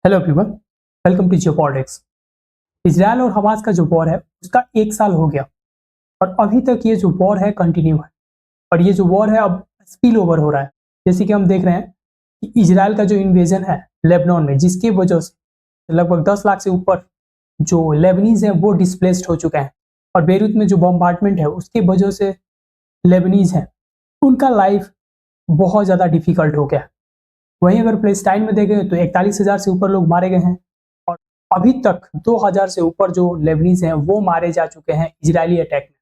Hello everyone, welcome to geopolitics. Israel और Hamas का जो वॉर है उसका 1 साल हो गया और अभी तक ये जो वॉर है कंटिन्यू है। और ये जो वॉर है अब स्पिल ओवर हो रहा है। जैसे कि हम देख रहे हैं कि इजराइल का जो इन्वेजन है लेबनान में, जिसकी वजह से लगभग 10 लाख से ऊपर जो लेबनीज हैं वो डिस्प्लेस्ड हो चुके हैं। और बेरूत में जो बॉम्बार्डमेंट है उसकी वजह से लेबनीज हैं उनका लाइफ बहुत ज़्यादा डिफिकल्ट हो गया। वहीं अगर पैलेस्टाइन में देखें तो 41,000 से ऊपर लोग मारे गए हैं और अभी तक 2,000 से ऊपर जो लेबनीज हैं वो मारे जा चुके हैं इजरायली अटैक में।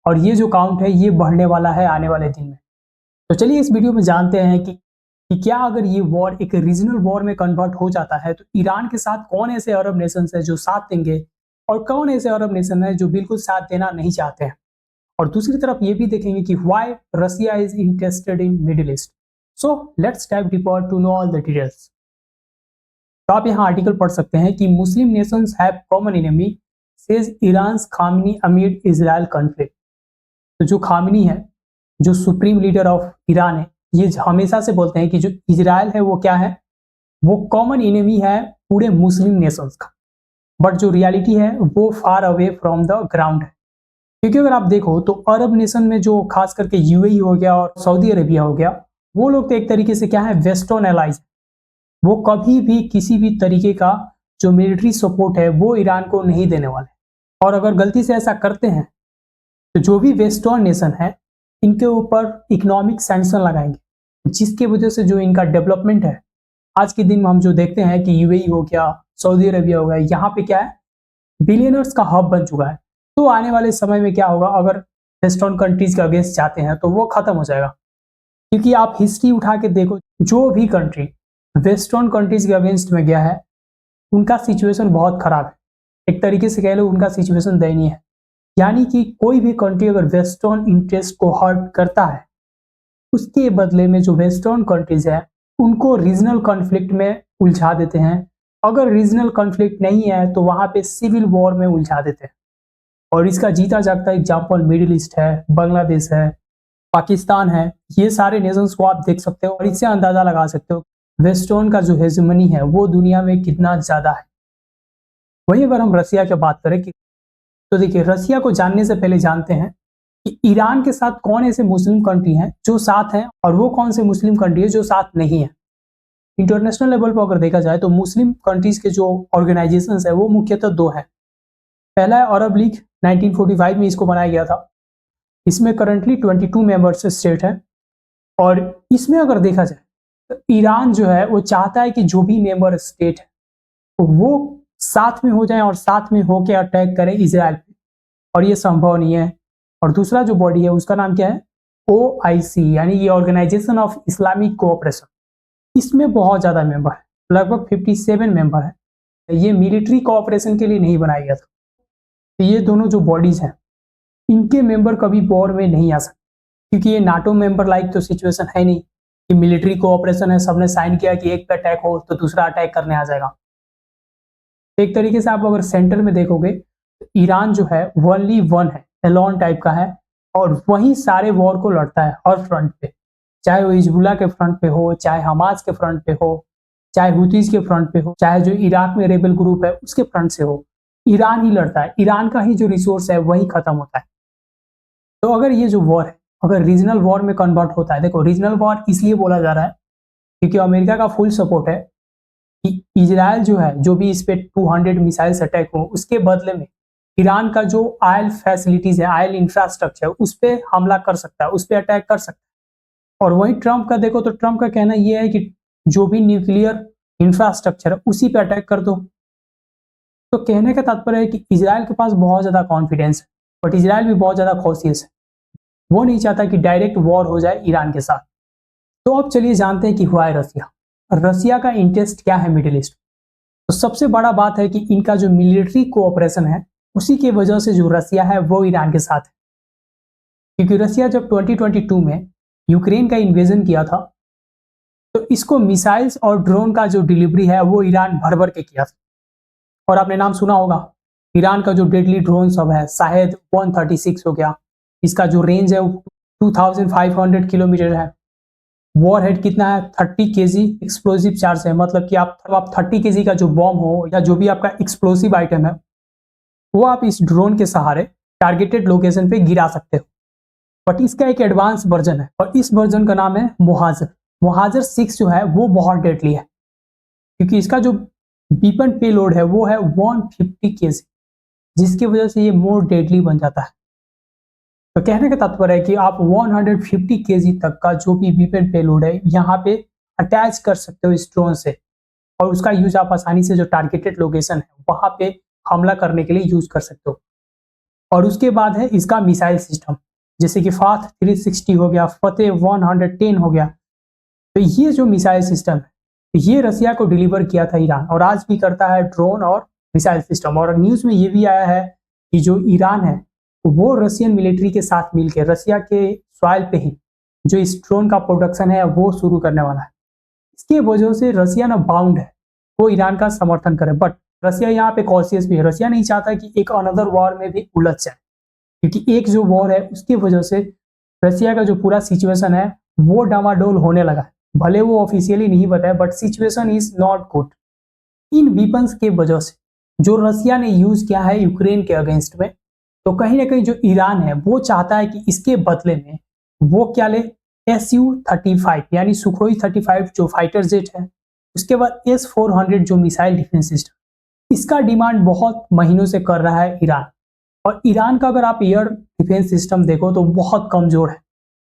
और ये जो काउंट है ये बढ़ने वाला है आने वाले दिन में। तो चलिए इस वीडियो में जानते हैं कि क्या अगर ये वॉर एक रीजनल वॉर में कन्वर्ट हो जाता है तो ईरान के साथ कौन ऐसे अरब नेशन है जो साथ देंगे और कौन ऐसे अरब नेशन है जो बिल्कुल साथ देना नहीं चाहते हैं। और दूसरी तरफ ये भी देखेंगे कि why Russia is interested in middle east. So let's dive deeper to know all the details. तो आप यहाँ आर्टिकल पढ़ सकते हैं कि Muslim nations have common enemy says Iran's Khamenei amid Israel conflict. तो जो खामनी है, जो सुप्रीम लीडर ऑफ ईरान है, ये हमेशा से बोलते हैं कि जो इजराइल है वो क्या है, वो कॉमन एनिमी है पूरे मुस्लिम नेशंस का। बट जो रियलिटी है वो far away from the ground है। क्योंकि अगर आप देखो तो अरब नेशन में जो खास करके यूएई हो गया और सऊदी अरेबिया हो गया, वो लोग तो एक तरीके से क्या है, वेस्टर्न एलाइज। वो कभी भी किसी भी तरीके का जो मिलिट्री सपोर्ट है वो ईरान को नहीं देने वाले। और अगर गलती से ऐसा करते हैं तो जो भी वेस्टर्न नेशन है इनके ऊपर इकोनॉमिक सैंक्शन लगाएंगे, जिसकी वजह से जो इनका डेवलपमेंट है आज के दिन में हम जो देखते हैं कि यूएई हो गया, सऊदी अरेबिया हो गया, यहाँ पे क्या है, बिलियनर्स का हब बन चुका है। तो आने वाले समय में क्या होगा, अगर वेस्टर्न कंट्रीज के अगेंस्ट जाते हैं तो वो खत्म हो जाएगा। क्योंकि आप हिस्ट्री उठा के देखो, जो भी कंट्री वेस्टर्न कंट्रीज के अगेंस्ट में गया है उनका सिचुएशन बहुत खराब है। एक तरीके से कह लो उनका सिचुएशन दयनीय है। यानी कि कोई भी कंट्री अगर वेस्टर्न इंटरेस्ट को हर्ट करता है, उसके बदले में जो वेस्टर्न कंट्रीज है उनको रीजनल कॉन्फ्लिक्ट में उलझा देते हैं। अगर रीजनल कॉन्फ्लिक्ट नहीं है तो वहां पे सिविल वॉर में उलझा देते हैं। और इसका जीता जागता एग्जाम्पल मिडिल ईस्ट है, बांग्लादेश है, पाकिस्तान है। ये सारे नेशंस को आप देख सकते हो और इससे अंदाजा लगा सकते हो वेस्टर्न का जो हेजेमनी है वो दुनिया में कितना ज्यादा है। वही अगर हम रसिया की बात करें कि तो देखिए, रसिया को जानने से पहले जानते हैं कि ईरान के साथ कौन ऐसे मुस्लिम कंट्री हैं जो साथ हैं और वो कौन से मुस्लिम कंट्री है जो साथ नहीं है। इंटरनेशनल लेवल पर अगर देखा जाए तो मुस्लिम कंट्रीज के जो ऑर्गेनाइजेशन है वो मुख्यतः दो हैं। पहला है अरब लीग, 1945 में इसको बनाया गया था। इसमें करंटली 22 मेंबर्स स्टेट है। और इसमें अगर देखा जाए तो ईरान जो है वो चाहता है कि जो भी मेंबर स्टेट है तो वो साथ में हो जाए और साथ में होकर अटैक करें इजराइल पे, और ये संभव नहीं है। और दूसरा जो बॉडी है उसका नाम क्या है, OIC, यानी ये ऑर्गेनाइजेशन ऑफ इस्लामिक कोऑपरेशन। इसमें बहुत ज्यादा मेंबर है, लगभग 57 मेंबर है। ये मिलिट्री कोऑपरेशन के लिए नहीं बनाया गया था। तो ये दोनों जो बॉडीज हैं इनके मेंबर कभी वॉर में नहीं आ सकते, क्योंकि ये नाटो मेंबर लाइक तो सिचुएशन है नहीं कि मिलिट्री कोऑपरेशन है, सबने साइन किया कि एक पे अटैक हो तो दूसरा अटैक करने आ जाएगा। एक तरीके से आप अगर सेंटर में देखोगे तो ईरान जो है ओनली वन है, एलोन टाइप का है, और वही सारे वॉर को लड़ता है हर फ्रंट पे। चाहे वो हिजबुल्लाह के फ्रंट पे हो, चाहे हमास के फ्रंट पे हो, चाहे हुतीज के फ्रंट पे हो, चाहे जो इराक में रेबल ग्रुप है उसके फ्रंट से हो, ईरान ही लड़ता है। ईरान का ही जो रिसोर्स है वही खत्म होता है। तो अगर ये जो वॉर है अगर रीजनल वॉर में कन्वर्ट होता है, देखो रीजनल वॉर इसलिए बोला जा रहा है क्योंकि अमेरिका का फुल सपोर्ट है कि इजराइल जो है, जो भी इस पे 200 मिसाइल्स अटैक हो उसके बदले में ईरान का जो ऑयल फैसिलिटीज है, ऑयल इंफ्रास्ट्रक्चर, उस पर हमला कर सकता है, उस पर अटैक कर सकता है। और वहीं ट्रंप का देखो तो ट्रंप का कहना यह है कि जो भी न्यूक्लियर इंफ्रास्ट्रक्चर है उसी पे अटैक कर दो। तो कहने का तात्पर्य है कि इजराइल के पास बहुत ज्यादा कॉन्फिडेंस है, बट इजराइल भी बहुत ज्यादा कॉशियस है। वो नहीं चाहता कि डायरेक्ट वॉर हो जाए ईरान के साथ। तो अब चलिए जानते हैं कि हुआ है रसिया। रसिया का इंटरेस्ट क्या है मिडिल ईस्ट। तो सबसे बड़ा बात है कि इनका जो मिलिट्री कोऑपरेशन है उसी की वजह से जो रसिया है वो ईरान के साथ है। क्योंकि रसिया जब 2022 में यूक्रेन का इन्वेजन किया था तो इसको मिसाइल्स और ड्रोन का जो डिलीवरी है वो ईरान भर भर के किया था। और आपने नाम सुना होगा, ईरान का जो डेडली ड्रोन सब है शायद 136 हो गया, इसका जो रेंज है 2500 किलोमीटर है। वॉर हेड कितना है 30 केजी एक्सप्लोसिव चार्ज है, मतलब कि आप 30 केजी का जो बॉम्ब हो या जो भी आपका एक्सप्लोसिव आइटम है वो आप इस ड्रोन के सहारे टारगेटेड लोकेशन पे गिरा सकते हो। बट इसका एक एडवांस वर्जन है और इस वर्जन का नाम है मोहाजर। मोहाजर 6 जो है वो बहुत डेडली है क्योंकि इसका जो वीपन पेलोड है वो है 150 केजी, जिसकी वजह से ये मोर डेडली बन जाता है। तो कहने का तात्पर्य है कि आप 150 केजी तक का जो भी वीपन पेलोड है यहाँ पे अटैच कर सकते हो इस ड्रोन से, और उसका यूज आप आसानी से जो टारगेटेड लोकेशन है वहां पे हमला करने के लिए यूज कर सकते हो। और उसके बाद है इसका मिसाइल सिस्टम, जैसे कि फाथ 360 हो गया, फतेह 110 हो गया। तो ये जो मिसाइल सिस्टम है ये रसिया को डिलीवर किया था ईरान, और आज भी करता है ड्रोन और मिसाइल सिस्टम। और न्यूज में ये भी आया है कि जो ईरान है वो रशियन मिलिट्री के साथ मिलकर रसिया के सॉइल पे ही जो इस ड्रोन का प्रोडक्शन है वो शुरू करने वाला है। इसकी वजह से रसिया ना बाउंड है वो ईरान का समर्थन करे, बट रसिया यहाँ पे कॉशियस भी है। रसिया नहीं चाहता कि एक अनदर वॉर में भी उलझ जाए, क्योंकि एक जो वॉर है उसकी वजह से रसिया का जो पूरा सिचुएशन है वो डामाडोल होने लगा है। भले वो ऑफिशियली नहीं बताया but situation is not good. In weapons के वजह से जो रसिया ने यूज किया है यूक्रेन के अगेंस्ट में, तो कहीं ना कहीं जो ईरान है वो चाहता है कि इसके बदले में वो क्या ले, Su-35 यानी सुखोई 35 जो फाइटर जेट है, उसके बाद S-400 जो मिसाइल डिफेंस सिस्टम, इसका डिमांड बहुत महीनों से कर रहा है ईरान। और ईरान का अगर आप एयर डिफेंस सिस्टम देखो तो बहुत कमजोर है।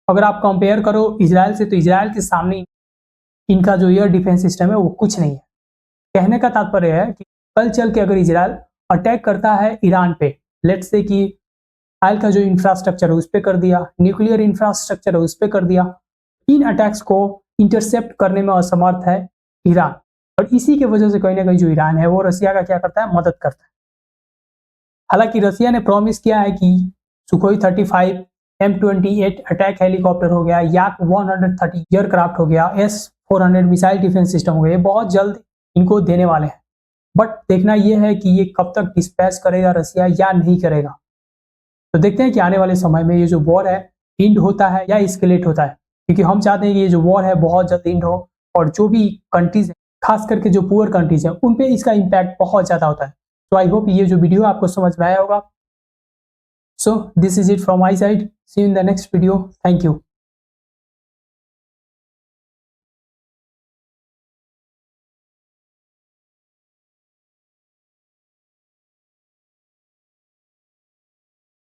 अगर आप कंपेयर करो इजराइल से, तो इजराइल के सामने इनका जो एयर डिफेंस सिस्टम है वो कुछ नहीं है। कहने का तात्पर्य है कि कल चल के अगर इजराइल अटैक करता है ईरान पे, लेट्स से कि ऑयल का जो इंफ्रास्ट्रक्चर है उस पर कर दिया, न्यूक्लियर इंफ्रास्ट्रक्चर है उस पर कर दिया, इन अटैक्स को इंटरसेप्ट करने में असमर्थ है ईरान। और इसी के वजह से कहीं ना कहीं जो ईरान है वो रसिया का क्या करता है, मदद करता है। हालांकि रसिया ने प्रॉमिस किया है कि सुखोई 35, M28 अटैक हेलीकॉप्टर हो गया, याक 130 एयरक्राफ्ट हो गया, S-400 मिसाइल डिफेंस सिस्टम हो गया, ये बहुत जल्द इनको देने वाले हैं। बट देखना यह है कि ये कब तक डिस्पैच करेगा रसिया या नहीं करेगा। तो देखते हैं कि आने वाले समय में ये जो वॉर है इंड होता है या एस्केलेट होता है, क्योंकि हम चाहते हैं कि ये जो वॉर है बहुत जल्द इंड हो, और जो भी कंट्रीज है खास करके जो पुअर कंट्रीज है उन पे इसका इम्पैक्ट बहुत ज्यादा होता है। तो आई होप ये जो वीडियो आपको समझ में आया होगा। So this is it from my side, see you in the next video, thank you.